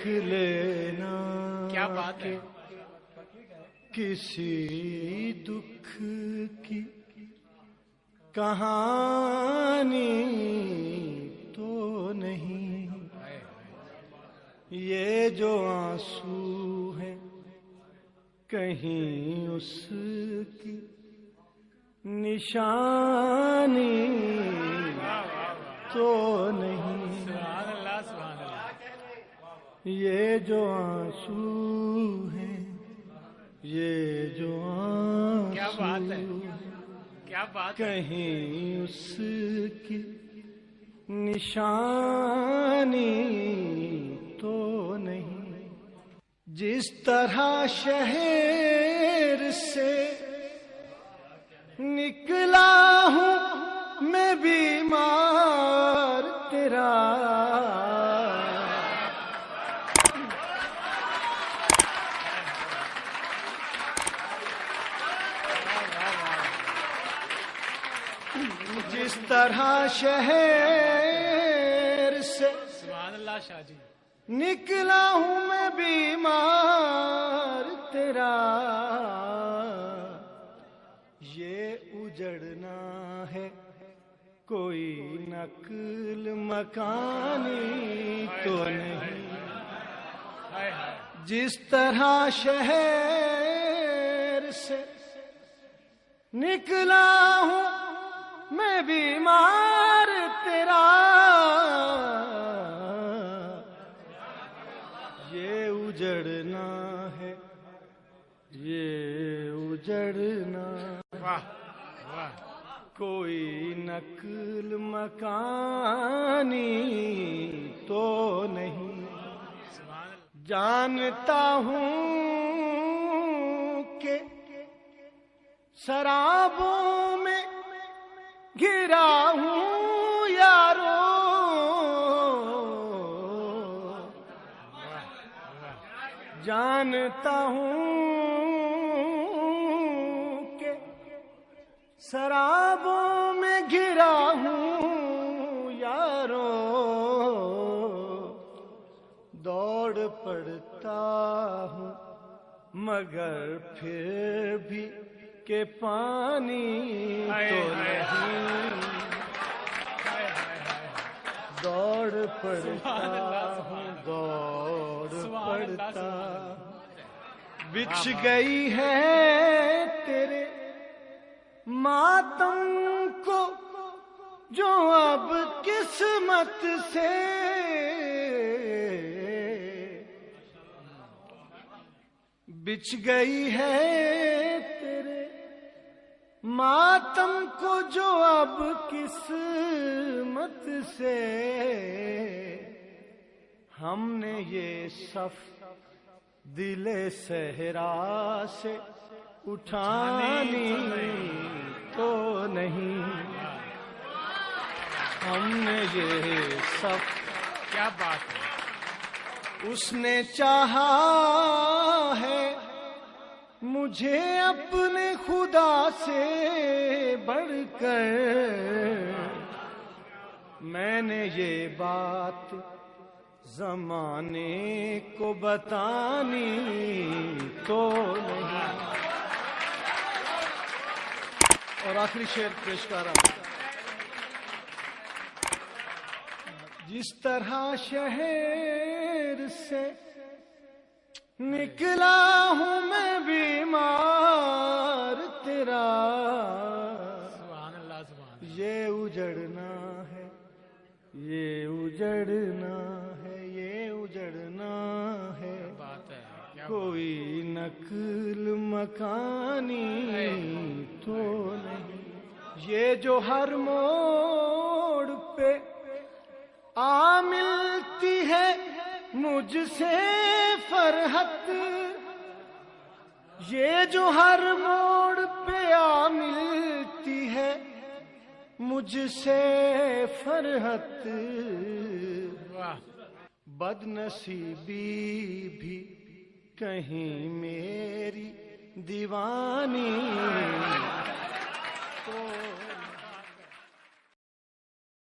دیکھ لینا کیا بات ہے. کسی دکھ کی کہانی تو نہیں، یہ جو آنسو ہے کہیں اس کی نشانی تو نہیں، سبحان اللہ سبحان اللہ. یہ جو آنسو ہے، یہ جو آنسو کیا بات ہے، کیا بات ہے. کہیں اس کی نشانی تو نہیں. جس طرح شہر سے نکلا ہوں میں بیمار تیرا، جس طرح شہر سے سبحان اللہ شاہ جی. نکلا ہوں میں بیمار تیرا، یہ اجڑنا ہے کوئی نقل مکانی تو نہیں. جس طرح شہر سے نکلا ہوں میں بیمار تیرا، یہ اجڑنا ہے، یہ اجڑنا واہ واہ. کوئی نقل مکانی تو نہیں. جانتا ہوں کہ شرابوں میں گرا ہوں یارو، جانتا ہوں کہ شرابوں میں گرا ہوں یارو، دوڑ پڑتا ہوں مگر پھر بھی کہ پانی تو نہیں. دوڑ پڑتا ہوں، دوڑ پڑتا، بچھ گئی ہے تیرے ماتم کو جو اب قسمت سے، بچھ گئی ہے تیرے ماتم کو جو اب قسمت سے. ہم نے یہ صف دل صحرا سے اٹھانی تو نہیں، ہم نے یہ صف. کیا بات ہے. اس نے چاہا ہے مجھے اپنے خدا سے بڑھ کر، میں نے یہ بات زمانے کو بتانی تو نہیں. اور آخری شعر پیش کر رہا ہوں. جس طرح شہر سے نکلا ہوں میں بیمار تیرا، سبحان اللہ سبحان اللہ. یہ اجڑنا ہے، یہ اجڑنا ہے، یہ اجڑنا ہے، بات ہے. کیا کوئی نقل مکانی تو نہیں. یہ جو ہر موڑ پہ آ ملتی ہے مجھ سے فرحت، یہ جو ہر موڑ پہ آ ملتی ہے مجھ سے فرحت، واہ. بد نصیبی بھی کہیں میری دیوانی